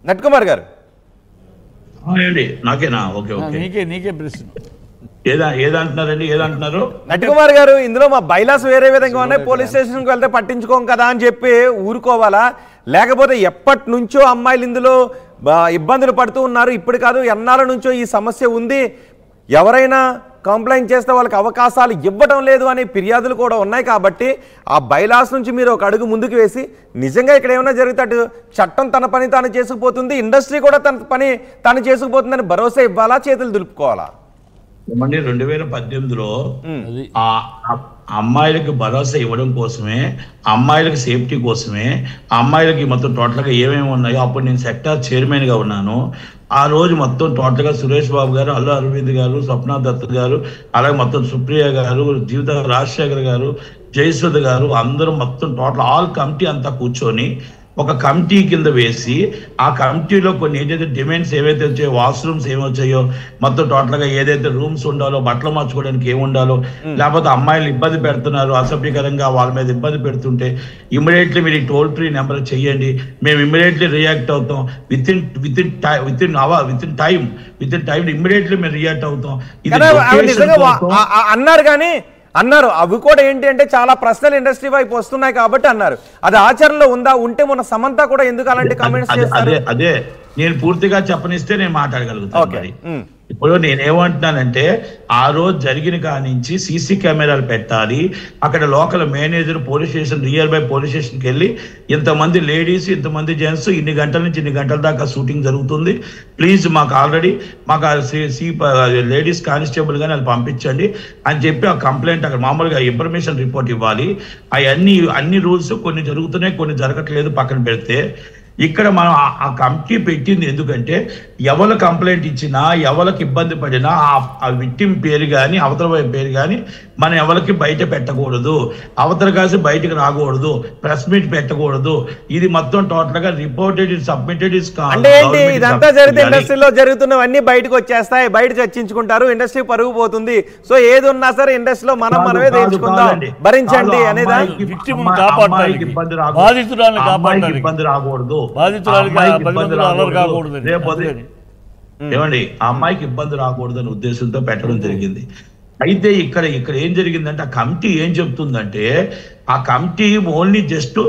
నట్కుమార్ గారు నాకేనా? Okay okay, నీకే ప్రశ్న. ఏదంటున్నారు నట్కుమార్ గారు? ఇందులో మా బైలాస్ వేరే విధంగా ఉన్నాయి, పోలీస్ స్టేషన్కి వెళ్తే పట్టించుకోం కదా అని చెప్పి ఊరుకోవాలా, లేకపోతే ఎప్పటి నుంచో అమ్మాయిలు ఇందులో ఇబ్బందులు పడుతూ ఉన్నారు, ఇప్పుడు కాదు ఎన్నాళ్ళ నుంచో ఈ సమస్య ఉంది, ఎవరైనా కంప్లైంట్ చేస్తే వాళ్ళకి అవకాశాలు ఇవ్వడం లేదు అనే ఫిర్యాదులు కూడా ఉన్నాయి, కాబట్టి ఆ బైలాస్ నుంచి మీరు ఒక అడుగు ముందుకు వేసి నిజంగా ఇక్కడ ఏమైనా జరిగితే చట్టం తన పని తాను చేసుకుపోతుంది, ఇండస్ట్రీ కూడా తన పని తాను చేసుకుపోతుందని భరోసా ఇవ్వాలా, చేతులు దులుపుకోవాలా? 2018లో ఆ అమ్మాయిలకి భరోసా ఇవ్వడం కోసమే, అమ్మాయిలకి సేఫ్టీ కోసమే, అమ్మాయిలకి మొత్తం టోటల్గా ఏమేమి ఉన్నాయో అప్పుడు నేను సెక్టార్ చైర్మన్గా ఉన్నాను. ఆ రోజు మొత్తం టోటల్గా సురేష్ బాబు గారు, అల్లు అరవింద్ గారు, స్వప్న దత్ గారు, అలాగే మొత్తం సుప్రియ గారు, జీవిత రాజశేఖర్ గారు, జయసుధ గారు, అందరూ మొత్తం టోటల్ ఆల్ కమిటీ అంతా కూర్చొని ఒక కమిటీ కింద వేసి ఆ కమిటీలో కొన్ని ఏదైతే డిమాండ్స్ ఏవైతే వచ్చాయో, వాష్రూమ్స్ ఏమొచ్చాయో, మొత్తం టోటల్గా ఏదైతే రూమ్స్ ఉండాలో, బట్టలు మార్చుకోవడానికి ఏమి ఉండాలో, లేకపోతే అమ్మాయిలు ఇబ్బంది పెడుతున్నారు అసభ్యకరంగా వాళ్ళ మీద ఇబ్బంది పెడుతుంటే ఇమ్మీడియట్లీ మీరు టోల్ ఫ్రీ నెంబర్ చెయ్యండి, మేము ఇమ్మీడియట్లీ రియాక్ట్ అవుతాం, విత్ ఇన్ టైం ఇమ్మీడియట్లీ మేము రియాక్ట్ అవుతాం అన్నారు. కానీ అన్నారు అవి కూడా ఏంటి అంటే చాలా ప్రశ్నలు ఇండస్ట్రీ వైపు వస్తున్నాయి కాబట్టి అన్నారు. అది ఆచరణలో ఉందా? ఉంటే మన సమంత కూడా ఎందుకు అలాంటి కామెంట్స్ చేస్తారు? అదే నేను పూర్తిగా చెప్పనిస్తే నేను మాట్లాడగలుగుతాను. ఇప్పుడు నేనేమంటున్నానంటే ఆ రోజు జరిగిన కానించి సీసీ కెమెరాలు పెట్టాలి, అక్కడ local manager police station, near by police స్టేషన్కి వెళ్ళి ఇంతమంది లేడీస్, ఇంతమంది జెంట్స్, ఇన్ని గంటల నుంచి ఇన్ని గంటల దాకా షూటింగ్ జరుగుతుంది, ప్లీజ్ మాకు ఆల్రెడీ లేడీస్ కానిస్టేబుల్ కానీ అది పంపించండి అని చెప్పి ఆ కంప్లైంట్ అక్కడ మామూలుగా ఇన్ఫర్మేషన్ రిపోర్ట్ ఇవ్వాలి. అన్ని రూల్స్ కొన్ని జరుగుతున్నాయి, కొన్ని జరగట్లేదు పక్కన పెడితే, ఇక్కడ మనం ఆ కమిటీ పెట్టింది ఎందుకంటే ఎవరు కంప్లైంట్ ఇచ్చినా, ఎవరికి ఇబ్బంది పడినా ఆ విక్టిమ్ పేరు కానీ అవతల పేరు కానీ మనం ఎవరికి బయట పెట్టకూడదు, అవతల కాసి బయటకు రాకూడదు, ప్రెస్ మీట్ పెట్టకూడదు. ఇది మొత్తం టోటల్ గా రిపోర్టెడ్, సబ్మిటెడ్. అంటే ఏంటి ఇదంతా జరిగితే ఇండస్ట్రీలో జరుగుతున్నవన్నీ బయటకు వచ్చేస్తాయి, బయట చర్చించుకుంటారు, ఇండస్ట్రీ పరుగు పోతుంది. సో ఏది ఉన్నా సరే ఇండస్ట్రీలో మనమే తెచ్చుకుందాం, భరించండి అనేదా? ఇబ్బంది రాకూడదు, ఏమండి, ఆ అమ్మాయికి ఇబ్బంది రాకూడదు అనే ఉద్దేశంతో పెట్టడం జరిగింది. అయితే ఇక్కడ ఏం జరిగిందంటే ఆ కమిటీ ఏం చెప్తుందంటే, ఆ కమిటీ ఓన్లీ జస్ట్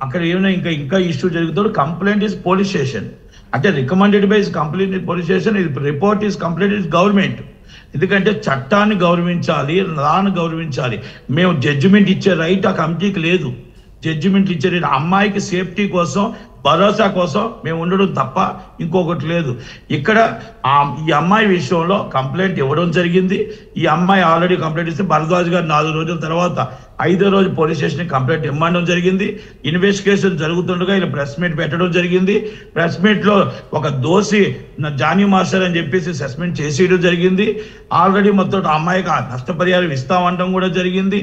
అక్కడ ఏమైనా ఇంకా ఇష్యూ జరుగుతుంది, కంప్లైంట్ ఇస్ పోలీస్ స్టేషన్, అంటే recommended by complaint police station, report is complaint is government. ఎందుకంటే చట్టాన్ని గౌరవించాలి, లాను గౌరవించాలి. మేము జడ్జిమెంట్ ఇచ్చే రైట్ ఆ కమిటీకి లేదు. జడ్జిమెంట్ ఇచ్చే రైట్ అమ్మాయికి సేఫ్టీ కోసం, భరోసా కోసం మేము ఉండడం తప్ప ఇంకొకటి లేదు. ఇక్కడ ఈ అమ్మాయి విషయంలో కంప్లైంట్ ఇవ్వడం జరిగింది. ఈ అమ్మాయి ఆల్రెడీ కంప్లైంట్ ఇస్తే భరద్వాజ్ గారు 4 రోజుల తర్వాత 5వ రోజు పోలీస్ స్టేషన్ కంప్లైంట్ ఇవ్వడం జరిగింది. ఇన్వెస్టిగేషన్ జరుగుతుండగా ఇలా ప్రెస్ మీట్ పెట్టడం జరిగింది. ప్రెస్ మీట్ లో ఒక దోషి జానీ మాస్టర్ అని చెప్పేసి సస్పెండ్ చేసేయడం జరిగింది. ఆల్రెడీ మొత్తం అమ్మాయికి నష్టపరిహారం ఇస్తామంటం కూడా జరిగింది.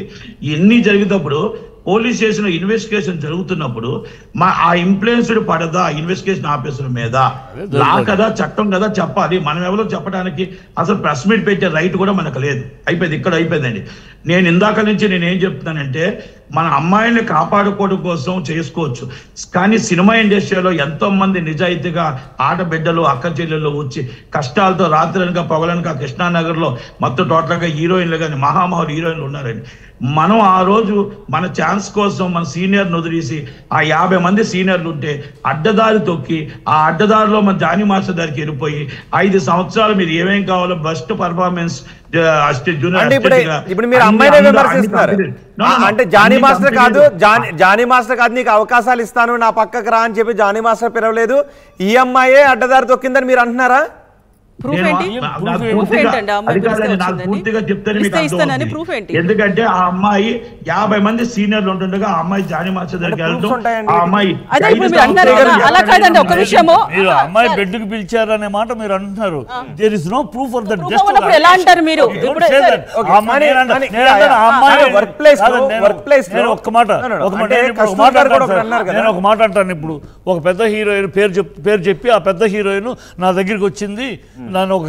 ఇన్ని జరిగేటప్పుడు పోలీస్ స్టేషన్ ఇన్వెస్టిగేషన్ జరుగుతున్నప్పుడు ఆ ఇన్ఫ్లుయెన్స్డ్ పడదా ఇన్వెస్టిగేషన్ ఆఫీసర్ మీద? లా కదా, చట్టం కదా చెప్పాలి. మనం ఎవరో చెప్పడానికి అసలు ప్రెస్ మీట్ పెట్టే రైట్ కూడా మనకు లేదు. అయిపోయింది, ఇక్కడ అయిపోయిందండి. నేను ఇందాక నుంచి నేనేం చెప్తున్నానంటే, మన అమ్మాయిల్ని కాపాడుకోవడం కోసం చేసుకోవచ్చు, కానీ సినిమా ఇండస్ట్రీలో ఎంతో మంది నిజాయితీగా ఆడబిడ్డలు, అక్క చెల్లెళ్ళు వచ్చి కష్టాలతో రాత్రనక పగలనక కృష్ణానగర్లో మొత్తం టోటల్గా హీరోయిన్లు కానీ మహామహులు హీరోయిన్లు ఉన్నారండి. మనం ఆ రోజు మన ఛాన్స్ కోసం మన సీనియర్ని వదిలేసి ఆ 50 మంది సీనియర్లు ఉంటే అడ్డదారి తొక్కి ఆ అడ్డదారిలో మన జానీ మాస్టర్ దగ్గరికి వెళ్ళిపోయి 5 సంవత్సరాలు మీరు ఏమేం కావాలో బెస్ట్ పర్ఫార్మెన్స్ ఇప్పుడు మీరు అమ్మాయినే విమర్శిస్తున్నారు. అంటే జానీ మాస్టర్ కాదు నీకు అవకాశాలు ఇస్తాను నా పక్కకు రా అని చెప్పి జానీ మాస్టర్ పిలవలేదు, ఈ అమ్మాయే అడ్డదారి తొక్కిందని మీరు అంటున్నారా? ఎందుకంటే ఆ అమ్మాయి 50 మంది సీనియర్లు ఉంటుండగా ఆ అమ్మాయి జానీ మాస్టర్ దగ్గరికి వెళ్ళడం, ఆ అమ్మాయి అమ్మాయి బెడ్కి పిలిచారనే మాట మీరు అంటున్నారు. There is no proof for that. నేను ఒక మాట అంటాను. ఇప్పుడు ఒక పెద్ద హీరోయిన్ పేరు చెప్పి ఆ పెద్ద హీరోయిన్ నా దగ్గరికి వచ్చింది, నన్ను ఒక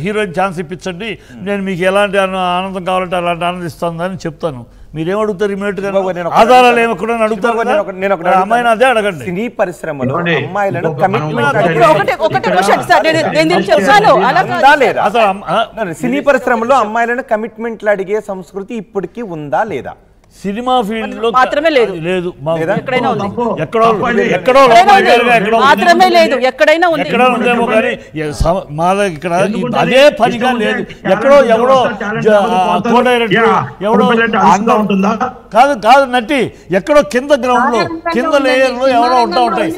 హీరోయిన్ ఛాన్స్ ఇప్పించండి, నేను మీకు ఎలాంటి ఆనందం కావాలంటే అలాంటి ఆనందిస్తాను చెప్తాను. మీరేం అడుగుతారు ఇమీడియట్ గా? ఆధారాలు ఏమొకటి అడుగుతారు కదా, అమ్మాయిని అదే అడగండి. సినీ పరిశ్రమలో అమ్మాయిలను సినీ పరిశ్రమలో అమ్మాయిలను కమిట్మెంట్లు అడిగే సంస్కృతి ఇప్పటికీ ఉందా లేదా? సినిమా ఫీల్డ్ లో మాత్రమే లేదు, లేదు, ఎక్కడైనా ఉంది, ఎక్కడైనా ఉందేమో కానీ మా ఇక్కడ అదే పనిగా లేదు. ఎక్కడో ఎవడో ఎవడో కాదు కాదు నటి ఎక్కడో కింద గ్రౌండ్ లో కింద లేయర్ లో ఎవరో ఉంటా ఉంటాయి.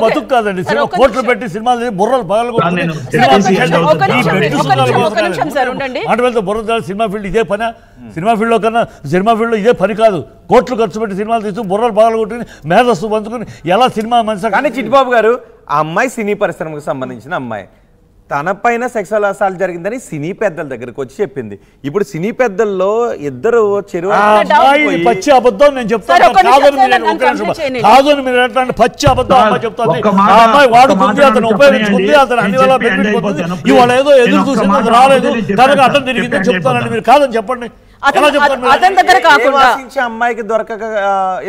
బతుకు కాదండి, కోట్లు పెట్టి సినిమాలు బుర్రలు పగలగొట్టి బుర్ర సినిమా ఫీల్డ్ ఇదే పని. సినిమా ఫీల్డ్లో ఇదే పని కాదు. కోట్లు ఖర్చు పెట్టి సినిమాలు తీస్తూ బుర్రలు పగలగొట్టుకుని మేధస్సు పంచుకుని ఎలా సినిమా మనిషి. కానీ చిట్టిబాబు గారు, ఆ అమ్మాయి సినీ పరిశ్రమకు సంబంధించిన అమ్మాయి, తన పైన సెక్సువల్ అసాల్ట్ జరిగిందని సినీ పెద్దల దగ్గరకు వచ్చి చెప్పింది. ఇప్పుడు సినీ పెద్దల్లో ఇద్దరు పచ్చి అబద్ధం నేను చెప్తాను కాదు మీరు ఎట్లాంటి పచ్చి అబద్ధం అమ్మాయి చెప్తాను. ఆ అమ్మాయి వాడుకుంది, అతను ఉపయోగించుకుంది, అతను అన్ని వేళ పెట్టుకుంటుంది. ఇవాళ ఏదో ఎదురు చూసింది, రాలేదు కనుక అర్థం తిరిగిందని చెప్తానండి. మీరు కాదని చెప్పండి. అతని దగ్గర కాకుండా అమ్మాయికి దొరకక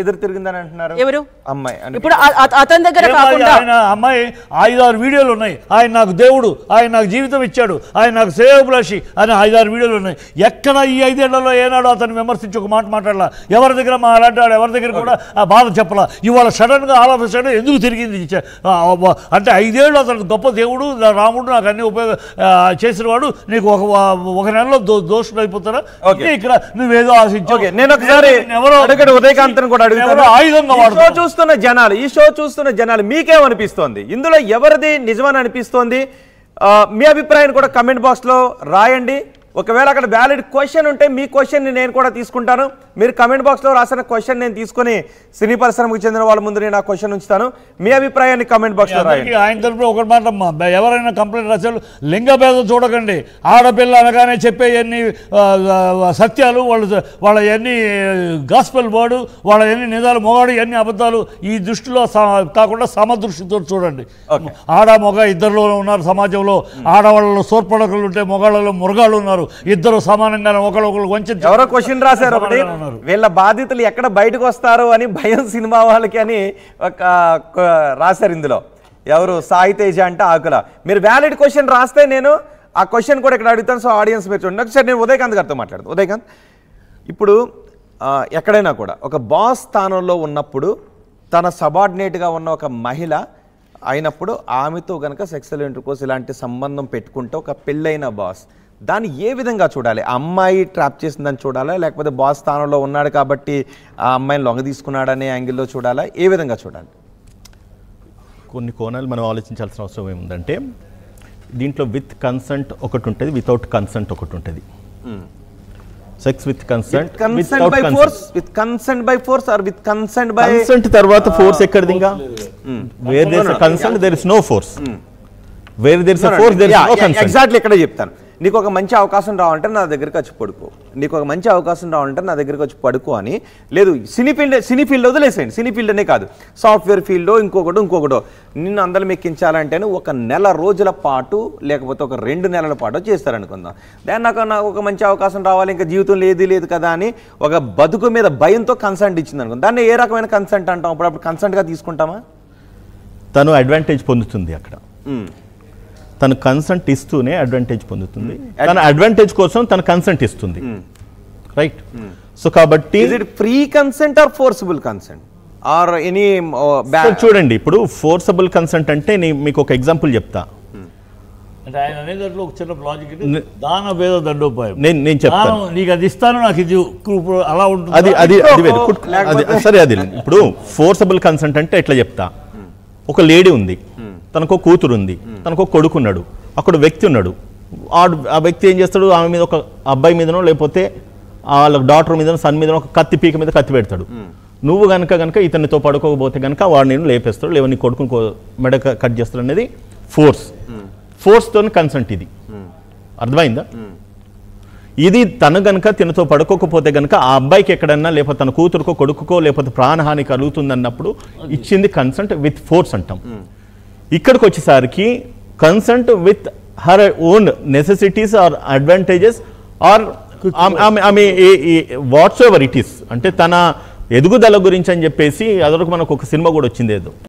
ఎదురు తిరిగిందని అంటున్నారు ఎవరు? అమ్మాయి. ఇప్పుడు అతని దగ్గర కాకుండా అమ్మాయి 5-6 వీడియోలు ఉన్నాయి. ఆయన నాకు దేవుడు, ఆయన నాకు జీవితం ఇచ్చాడు, ఆయన నాకు శ్రేయోభిలాషి అని 5-6 వీడియోలు ఉన్నాయి. ఎక్కడ ఈ 5 ఏళ్లలో ఏనాడు అతను విమర్శించి ఒక మాట మాట్లాడాల, ఎవరి దగ్గర మాట్లాడాడు, ఎవరి దగ్గర కూడా ఆ బాధ చెప్పలా. ఇవాళ సడన్ గా ఆలోచించాడు ఎందుకు తిరిగింది అంటే 5 ఏళ్ళు అతను గొప్ప దేవుడు రాముడు నాకు అన్ని చేసిన వాడు, నీకు ఒక నెలలో దోషులు అయిపోతారా? ఇక్కడ నువ్వేదో ఆశించు. నేను ఒకసారి ఉదయకాంత్ కూడా అడుగుతాను, ఆయుధంగా ఈ షో చూస్తున్న జనాలు మీకేమనిపిస్తోంది? ఇందులో ఎవరిది నిజమని అనిపిస్తోంది? మీ అభిప్రాయాన్ని కూడా కమెంట్ బాక్స్ లో రాయండి. ఒకవేళ అక్కడ వ్యాలిడ్ క్వశ్చన్ ఉంటే మీ క్వశ్చన్ నేను కూడా తీసుకుంటాను. మీరు కమెంట్ బాక్స్ లో రాసిన క్వశ్చన్ నేను తీసుకుని సినీ పరిశ్రమకు చెందిన వాళ్ళ ముందు నేను ఆ క్వశ్చన్ ఉంచుతాను. మీ అభిప్రాయాన్ని కమెంట్ బాక్స్ లో రాయండి. ఆయన తరపున ఒక మాట అమ్మా, ఎవరైనా కంప్లైంట్ రాశారు లింగ భేదం చూడకండి. ఆడపిల్ల అనగానే చెప్పే ఎన్ని సత్యాలు, వాళ్ళ ఎన్ని గాస్పెల్ వర్డ్, వాళ్ళ ఎన్ని నిజాలు, మొగాడు ఎన్ని అబద్ధాలు, ఈ దృష్టిలో కాకుండా సమదృష్టితో చూడండి. ఆడ మొగ ఇద్దరులో ఉన్నారు సమాజంలో. ఆడవాళ్ళలో సోర్పడకలు ఉంటే మొగాళ్ళలో మురగాళ్ళు ఉన్నారు. ఇద్దరు సమానంగా ఒకళ్ళు వంచి ఎవరో క్వశ్చన్ రాశారు ఒకటి, వీళ్ళ బాధితులు ఎక్కడ బయటకు వస్తారు అని భయం సినిమా వాళ్ళకి అని ఒక రాశారు. ఇందులో ఎవరు? సాయి తేజ అంటే ఆకుల. మీరు వ్యాలిడ్ క్వశ్చన్ రాస్తే నేను ఆ క్వశ్చన్ కూడా ఇక్కడ అడుగుతాను. సో ఆడియన్స్ మీరు చూడండి. ఒకసారి నేను ఉదయకాంత్ గారితో మాట్లాడతాను. ఉదయకాంత్, ఇప్పుడు ఎక్కడైనా కూడా ఒక బాస్ స్థానంలో ఉన్నప్పుడు తన సబార్డినేట్గా ఉన్న ఒక మహిళ అయినప్పుడు ఆమెతో కనుక సెక్సువల్ ఇంటర్కోర్స్ ఇలాంటి సంబంధం పెట్టుకుంటే ఒక పెళ్ళైన బాస్ దాన్ని ఏ విధంగా చూడాలి? అమ్మాయి ట్రాప్ చేసిందని చూడాలా, లేకపోతే బాస్ స్థానంలో ఉన్నాడు కాబట్టి ఆ అమ్మాయిని లొంగ తీసుకున్నాడనే యాంగిల్లో చూడాలా? ఏ విధంగా చూడాలి? కొన్ని కోణాలు మనం ఆలోచించాల్సిన అవసరం ఏముందంటే, దీంట్లో విత్ కన్సెంట్ ఒకటి ఉంటుంది, వితౌట్ కన్సెంట్ ఒకటి ఉంటుంది. Sex with consent, with consent by force or with consent by consent తర్వాత ఫోర్స్ ఎక్కడిది? ఇంకా where there is consent there is no force. Where there is force there is no consent. Exactly ఇక్కడ చెప్తాను. నీకు ఒక మంచి అవకాశం రావాలంటే నా దగ్గరికి వచ్చి పడుకో, నీకు ఒక మంచి అవకాశం రావాలంటే నా దగ్గరికి వచ్చి పడుకో అని లేదు. సినీ ఫీల్డ్ వదిలేసేయండి. సినీ ఫీల్డ్ అనే కాదు, సాఫ్ట్వేర్ ఫీల్డో ఇంకొకటో నిన్ను అందరం ఎక్కించాలంటేనే 1 నెల రోజుల పాటు లేకపోతే ఒక 2 నెలల పాటు చేస్తారనుకుందాం. దాన్ని నాకు ఒక మంచి అవకాశం రావాలి, ఇంకా జీవితం లేదు కదా అని ఒక బతుకు మీద భయంతో కన్సెంట్ ఇచ్చింది అనుకుందాం. దాన్ని ఏ రకమైన కన్సెంట్ అంటాం? అప్పుడు కన్సెంట్గా తీసుకుంటామా? తను అడ్వాంటేజ్ పొందుతుంది అక్కడ. తను కన్సెంట్ ఇస్తూనే అడ్వాంటేజ్ పొందుతుంది. తన అడ్వాంటేజ్ కోసం తన కన్సెంట్ ఇస్తుంది, రైట్? సో కాబట్టి free consent are forcible consent or any? చూడండి, ఇప్పుడు ఫోర్సబుల్ కన్సెంట్ అంటే మీకు ఒక ఎగ్జాంపుల్ చెప్తా. అంటే ఆయన అనే దాంట్లో ఒక చిన్న లాజిక్, దాన భేద దండోపాయం. నేను చెప్తాను, నీకు అది ఇస్తాను, నాకు ఇది అలా ఉంటుంది. అది సరే. అది ఇప్పుడు ఫోర్సబుల్ కన్సెంట్ అంటే ఎట్లా చెప్తా? ఒక లేడీ ఉంది, తనకు కూతురు ఉంది, తనకు కొడుకున్నాడు, అక్కడ వ్యక్తి ఉన్నాడు. ఆ వ్యక్తి ఏం చేస్తాడు? ఆమె మీద ఒక అబ్బాయి మీదనో లేకపోతే వాళ్ళ డాటర్ మీదనో సన్ మీదనో ఒక కత్తి పీక మీద కత్తి పెడతాడు. నువ్వు కనుక ఇతనితో పడుకోకపోతే కనుక వాడు నేను లేపేస్తాడు, లేవ నీ కొడుకుని మెడ కట్ చేస్తాడు అనేది ఫోర్స్తో కన్సెంట్. ఇది అర్థమైందా? ఇది తను గనక తినతో పడుకోకపోతే గనక ఆ అబ్బాయికి ఎక్కడన్నా లేకపోతే తన కూతురుకో కొడుకుకో లేకపోతే ప్రాణహాని కలుగుతుంది అన్నప్పుడు ఇచ్చింది కన్సెంట్ విత్ ఫోర్స్ అంటాం. ఇక్కడికి వచ్చేసరికి consent with her own necessities or advantages or ఆమె వాట్స్ ఎవర్ ఇట్ ఈస్, అంటే తన ఎదుగుదల గురించి అని చెప్పేసి అదొక మనకు ఒక సినిమా కూడా వచ్చింది ఏదో.